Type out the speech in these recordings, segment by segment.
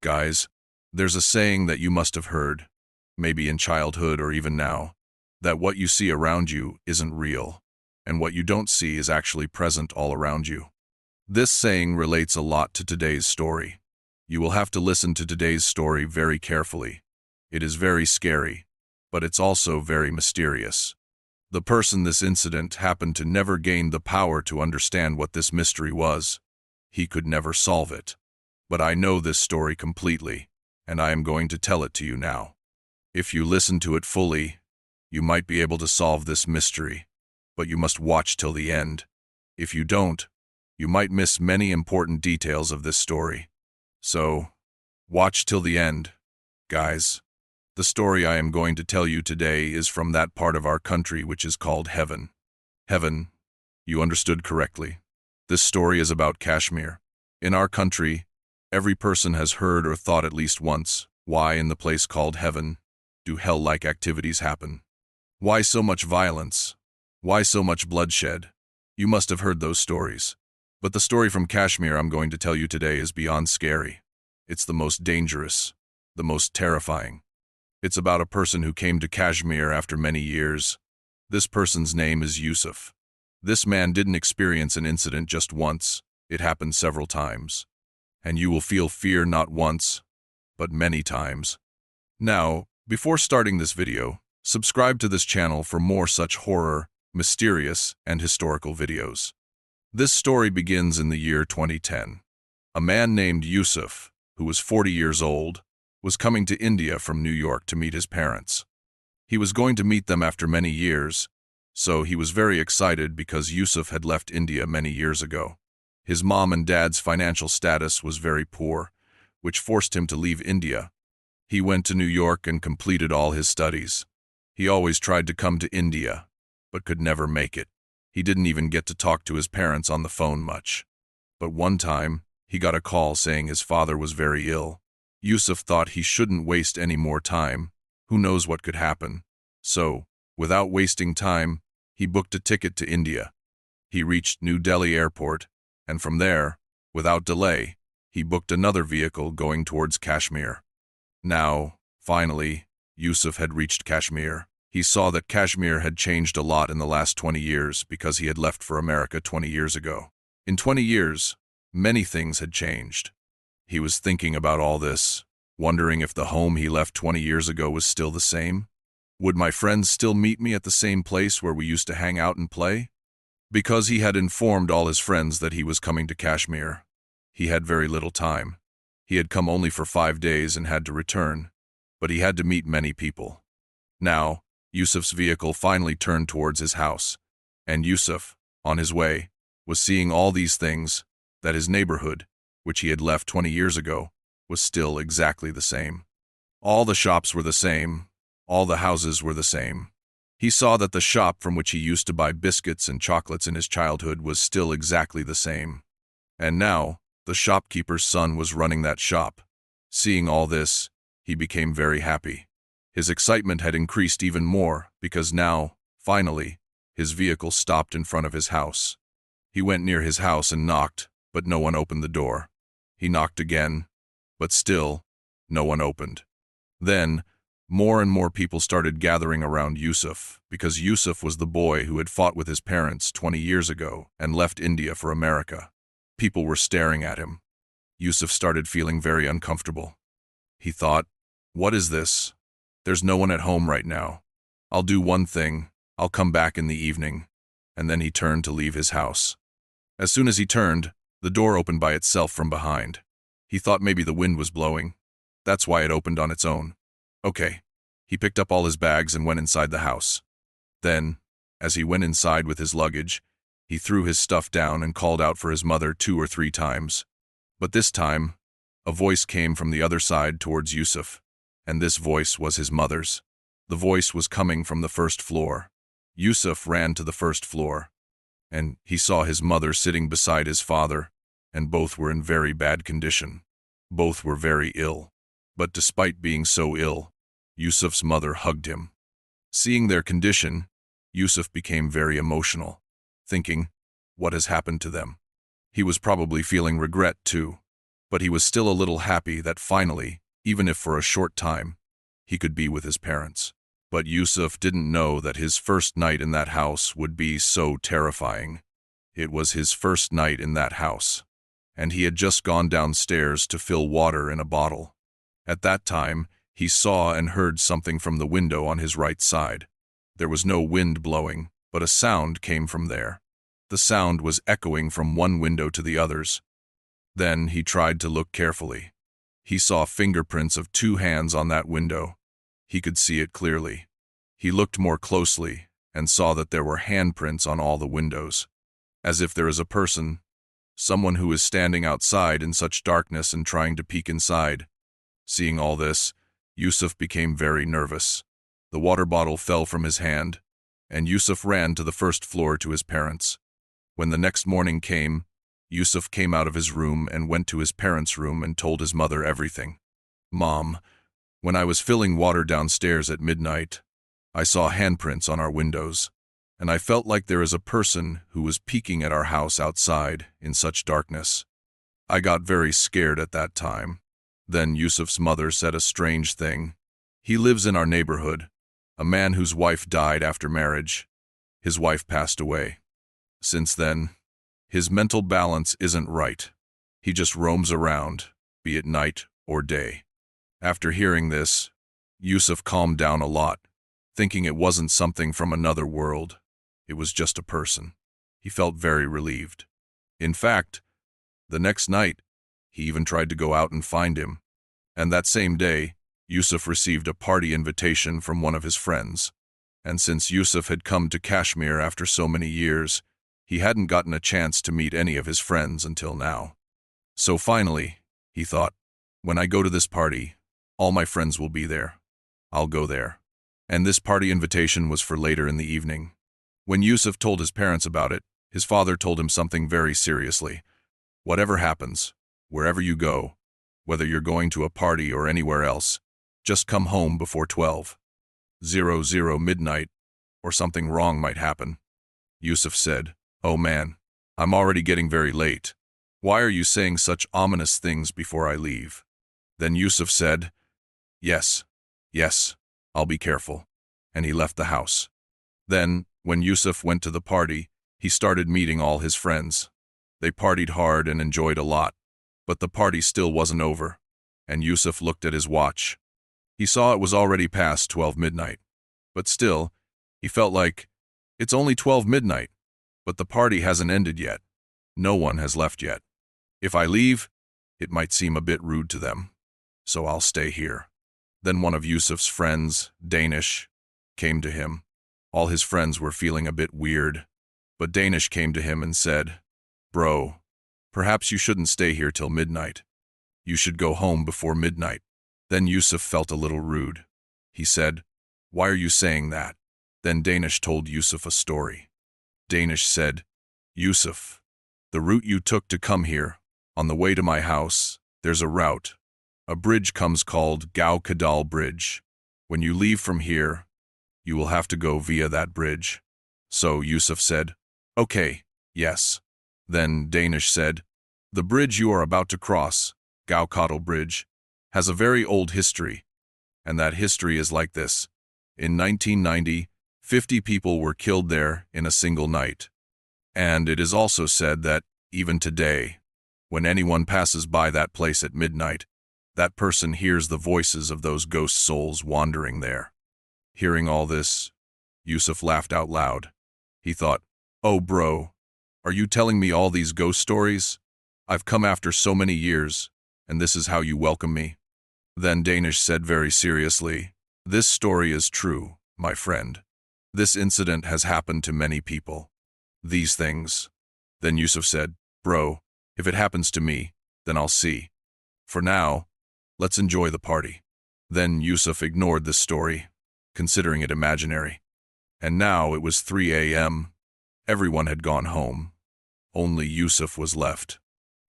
Guys, there's a saying that you must have heard, maybe in childhood or even now, that what you see around you isn't real, and what you don't see is actually present all around you. This saying relates a lot to today's story. You will have to listen to today's story very carefully. It is very scary, but it's also very mysterious. The person this incident happened to never gained the power to understand what this mystery was. He could never solve it. But I know this story completely, and I am going to tell it to you now. If you listen to it fully, you might be able to solve this mystery, but you must watch till the end. If you don't, you might miss many important details of this story. So, watch till the end, guys. The story I am going to tell you today is from that part of our country which is called Heaven. Heaven, you understood correctly. This story is about Kashmir. In our country, every person has heard or thought at least once, why in the place called Heaven do hell-like activities happen? Why so much violence? Why so much bloodshed? You must have heard those stories. But the story from Kashmir I'm going to tell you today is beyond scary. It's the most dangerous, the most terrifying. It's about a person who came to Kashmir after many years. This person's name is Yusuf. This man didn't experience an incident just once, it happened several times. And you will feel fear not once, but many times. Now, before starting this video, subscribe to this channel for more such horror, mysterious, and historical videos. This story begins in the year 2010. A man named Yusuf, who was 40 years old, was coming to India from New York to meet his parents. He was going to meet them after many years, so he was very excited because Yusuf had left India many years ago. His mom and dad's financial status was very poor, which forced him to leave India. He went to New York and completed all his studies. He always tried to come to India, but could never make it. He didn't even get to talk to his parents on the phone much. But one time, he got a call saying his father was very ill. Yusuf thought he shouldn't waste any more time. Who knows what could happen? So, without wasting time, he booked a ticket to India. He reached New Delhi airport, and from there, without delay, he booked another vehicle going towards Kashmir. Now, finally, Yusuf had reached Kashmir. He saw that Kashmir had changed a lot in the last 20 years because he had left for America 20 years ago. In 20 years, many things had changed. He was thinking about all this, wondering if the home he left 20 years ago was still the same. Would my friends still meet me at the same place where we used to hang out and play? Because he had informed all his friends that he was coming to Kashmir, he had very little time. He had come only for 5 days and had to return, but he had to meet many people. Now, Yusuf's vehicle finally turned towards his house, and Yusuf, on his way, was seeing all these things, that his neighborhood, which he had left 20 years ago, was still exactly the same. All the shops were the same, all the houses were the same. He saw that the shop from which he used to buy biscuits and chocolates in his childhood was still exactly the same. And now, the shopkeeper's son was running that shop. Seeing all this, he became very happy. His excitement had increased even more because now, finally, his vehicle stopped in front of his house. He went near his house and knocked, but no one opened the door. He knocked again, but still, no one opened. Then, more and more people started gathering around Yusuf because Yusuf was the boy who had fought with his parents 20 years ago and left India for America. People were staring at him. Yusuf started feeling very uncomfortable. He thought, "What is this? There's no one at home right now. I'll do one thing, I'll come back in the evening." And then he turned to leave his house. As soon as he turned, the door opened by itself from behind. He thought maybe the wind was blowing. That's why it opened on its own. Okay. He picked up all his bags and went inside the house. Then, as he went inside with his luggage, he threw his stuff down and called out for his mother 2 or 3 times. But this time, a voice came from the other side towards Yusuf, and this voice was his mother's. The voice was coming from the first floor. Yusuf ran to the first floor, and he saw his mother sitting beside his father, and both were in very bad condition. Both were very ill. But despite being so ill, Yusuf's mother hugged him. Seeing their condition, Yusuf became very emotional, thinking, what has happened to them? He was probably feeling regret too. But he was still a little happy that finally, even if for a short time, he could be with his parents. But Yusuf didn't know that his first night in that house would be so terrifying. It was his first night in that house, and he had just gone downstairs to fill water in a bottle. At that time, he saw and heard something from the window on his right side. There was no wind blowing, but a sound came from there. The sound was echoing from one window to the others. Then he tried to look carefully. He saw fingerprints of 2 hands on that window. He could see it clearly. He looked more closely and saw that there were handprints on all the windows. As if there is a person, someone who is standing outside in such darkness and trying to peek inside. Seeing all this, Yusuf became very nervous. The water bottle fell from his hand, and Yusuf ran to the first floor to his parents. When the next morning came, Yusuf came out of his room and went to his parents' room and told his mother everything. "Mom, when I was filling water downstairs at midnight, I saw handprints on our windows, and I felt like there is a person who was peeking at our house outside in such darkness. I got very scared at that time." Then Yusuf's mother said a strange thing. "He lives in our neighborhood, a man whose wife died after marriage. His wife passed away. Since then, his mental balance isn't right. He just roams around, be it night or day." After hearing this, Yusuf calmed down a lot, thinking it wasn't something from another world. It was just a person. He felt very relieved. In fact, the next night, he even tried to go out and find him. And that same day, Yusuf received a party invitation from one of his friends. And since Yusuf had come to Kashmir after so many years, he hadn't gotten a chance to meet any of his friends until now. So finally, he thought, when I go to this party, all my friends will be there. I'll go there. And this party invitation was for later in the evening. When Yusuf told his parents about it, his father told him something very seriously. "Whatever happens, wherever you go, whether you're going to a party or anywhere else, just come home before 12:00 midnight, or something wrong might happen." Yusuf said, "Oh man, I'm already getting very late. Why are you saying such ominous things before I leave?" Then Yusuf said, Yes, I'll be careful." And he left the house. Then, when Yusuf went to the party, he started meeting all his friends. They partied hard and enjoyed a lot. But the party still wasn't over, and Yusuf looked at his watch. He saw it was already past 12 midnight. But still, he felt like, it's only 12 midnight, but the party hasn't ended yet. No one has left yet. If I leave, it might seem a bit rude to them, so I'll stay here. Then one of Yusuf's friends, Danish, came to him. All his friends were feeling a bit weird, but Danish came to him and said, "Bro, perhaps you shouldn't stay here till midnight. You should go home before midnight." Then Yusuf felt a little rude. He said, "Why are you saying that?" Then Danish told Yusuf a story. Danish said, "Yusuf, the route you took to come here, on the way to my house, there's a route. A bridge comes called Gau Kadal Bridge. When you leave from here, you will have to go via that bridge." So Yusuf said, "Okay, yes." Then Danish said, "The bridge you are about to cross, Gau Kadal Bridge, has a very old history, and that history is like this. In 1990, 50 people were killed there in a single night. And it is also said that, even today, when anyone passes by that place at midnight, that person hears the voices of those ghost souls wandering there." Hearing all this, Yusuf laughed out loud. He thought, "Oh bro, are you telling me all these ghost stories? I've come after so many years, and this is how you welcome me?" Then Danish said very seriously, "This story is true, my friend. This incident has happened to many people. These things." Then Yusuf said, "Bro, if it happens to me, then I'll see. For now, let's enjoy the party." Then Yusuf ignored this story, considering it imaginary. And now it was 3 a.m. Everyone had gone home. Only Yusuf was left.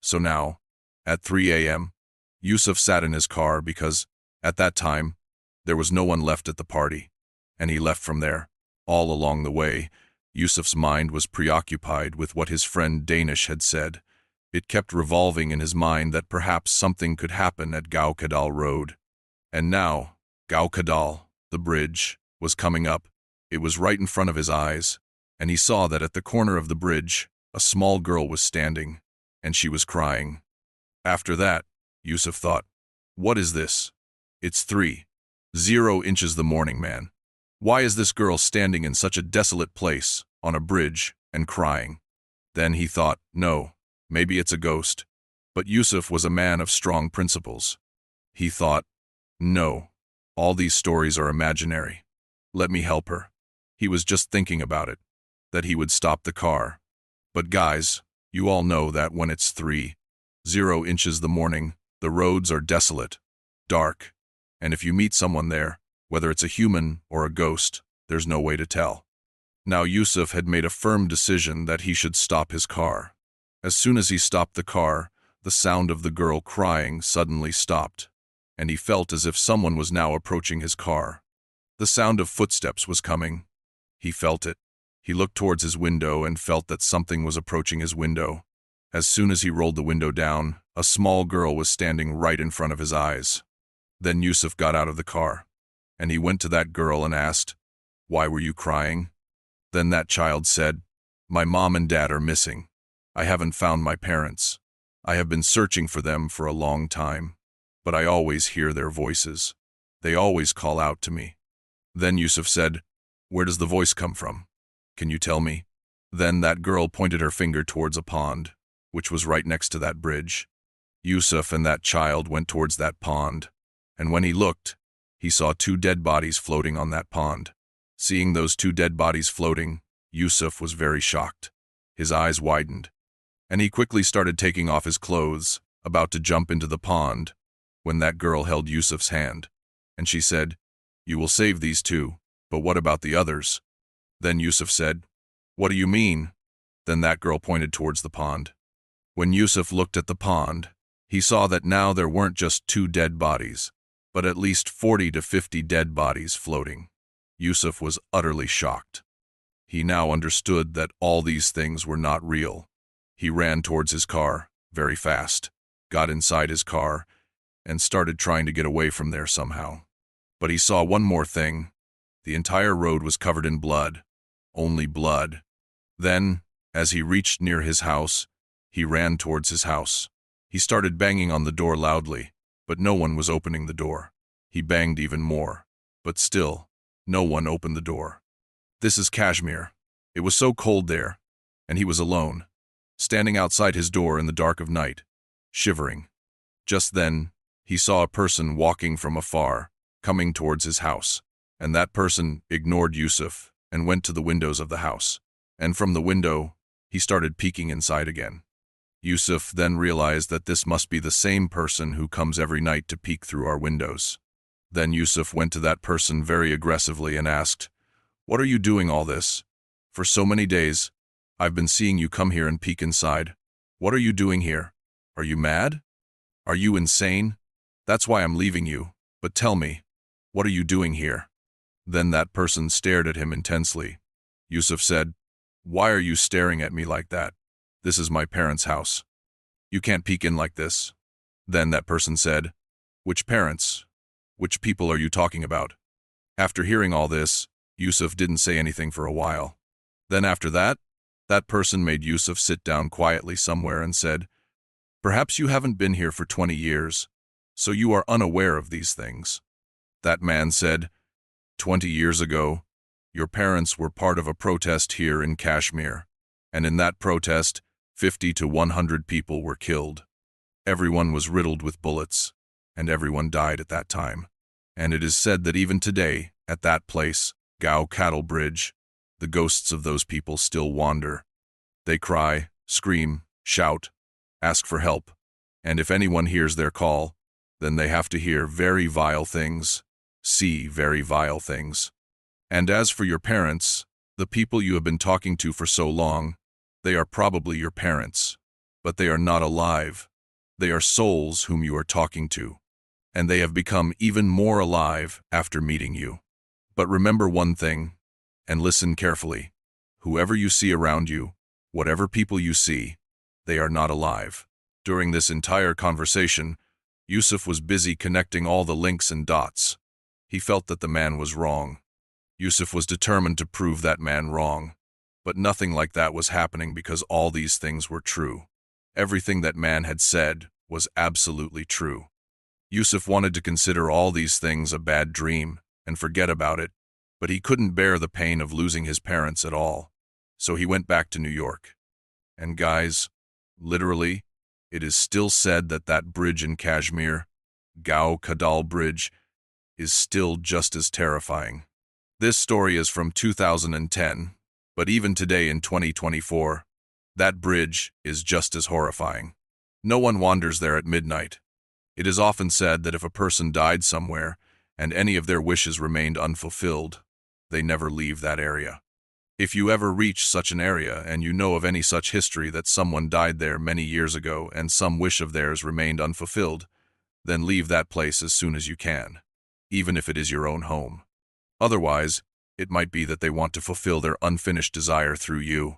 So now, at 3 a.m., Yusuf sat in his car because, at that time, there was no one left at the party, and he left from there. All along the way, Yusuf's mind was preoccupied with what his friend Danish had said. It kept revolving in his mind that perhaps something could happen at Gau Kadal Road. And now, Gau Kadal, the bridge, was coming up. It was right in front of his eyes, and he saw that at the corner of the bridge, a small girl was standing, and she was crying. After that, Yusuf thought, what is this? It's 3:00 inches the morning, man. Why is this girl standing in such a desolate place, on a bridge, and crying? Then he thought, no, maybe it's a ghost. But Yusuf was a man of strong principles. He thought, no, all these stories are imaginary. Let me help her. He was just thinking about it, that he would stop the car. But guys, you all know that when it's 3:00 inches the morning, the roads are desolate, dark, and if you meet someone there, whether it's a human or a ghost, there's no way to tell. Now Yusuf had made a firm decision that he should stop his car. As soon as he stopped the car, the sound of the girl crying suddenly stopped, and he felt as if someone was now approaching his car. The sound of footsteps was coming. He felt it. He looked towards his window and felt that something was approaching his window. As soon as he rolled the window down, a small girl was standing right in front of his eyes. Then Yusuf got out of the car, and he went to that girl and asked, "Why were you crying?" Then that child said, "My mom and dad are missing. I haven't found my parents. I have been searching for them for a long time, but I always hear their voices. They always call out to me." Then Yusuf said, "Where does the voice come from? Can you tell me?" Then that girl pointed her finger towards a pond, which was right next to that bridge. Yusuf and that child went towards that pond, and when he looked, he saw 2 dead bodies floating on that pond. Seeing those 2 dead bodies floating, Yusuf was very shocked. His eyes widened, and he quickly started taking off his clothes, about to jump into the pond, when that girl held Yusuf's hand, and she said, "You will save these 2, but what about the others?" Then Yusuf said, "What do you mean?" Then that girl pointed towards the pond. When Yusuf looked at the pond, he saw that now there weren't just 2 dead bodies, but at least 40 to 50 dead bodies floating. Yusuf was utterly shocked. He now understood that all these things were not real. He ran towards his car, very fast, got inside his car, and started trying to get away from there somehow. But he saw one more thing. The entire road was covered in blood. Only blood. Then, as he reached near his house, he ran towards his house. He started banging on the door loudly, but no one was opening the door. He banged even more, but still, no one opened the door. This is Kashmir. It was so cold there, and he was alone, standing outside his door in the dark of night, shivering. Just then, he saw a person walking from afar, coming towards his house, and that person ignored Yusuf and went to the windows of the house, and from the window, he started peeking inside again. Yusuf then realized that this must be the same person who comes every night to peek through our windows. Then Yusuf went to that person very aggressively and asked, "What are you doing all this? For so many days, I've been seeing you come here and peek inside. What are you doing here? Are you mad? Are you insane? That's why I'm leaving you, but tell me, what are you doing here?" Then that person stared at him intensely. Yusuf said, "Why are you staring at me like that? This is my parents' house. You can't peek in like this." Then that person said, "Which parents? Which people are you talking about?" After hearing all this, Yusuf didn't say anything for a while. Then after that person made Yusuf sit down quietly somewhere and said, "Perhaps you haven't been here for 20 years, so you are unaware of these things." That man said, "20 years ago, your parents were part of a protest here in Kashmir, and in that protest, 50 to 100 people were killed. Everyone was riddled with bullets, and everyone died at that time. And it is said that even today, at that place, Gau Kadal Bridge, the ghosts of those people still wander. They cry, scream, shout, ask for help, and if anyone hears their call, then they have to hear very vile things, see very vile things. And as for your parents, the people you have been talking to for so long, they are probably your parents, but they are not alive. They are souls whom you are talking to, and they have become even more alive after meeting you. But remember one thing, and listen carefully. Whoever you see around you, whatever people you see, They are not alive. During this entire conversation, Yusuf was busy connecting all the links and dots. He felt that the man was wrong. Yusuf was determined to prove that man wrong. But nothing like that was happening because all these things were true. Everything that man had said was absolutely true. Yusuf wanted to consider all these things a bad dream and forget about it, but he couldn't bear the pain of losing his parents at all. So he went back to New York. And guys, literally, it is still said that that bridge in Kashmir, Gau Kadal Bridge, is still just as terrifying. This story is from 2010, but even today in 2024, that bridge is just as horrifying. No one wanders there at midnight. It is often said that if a person died somewhere and any of their wishes remained unfulfilled, they never leave that area. If you ever reach such an area and you know of any such history that someone died there many years ago and some wish of theirs remained unfulfilled, then leave that place as soon as you can, even if it is your own home. Otherwise, it might be that they want to fulfill their unfinished desire through you.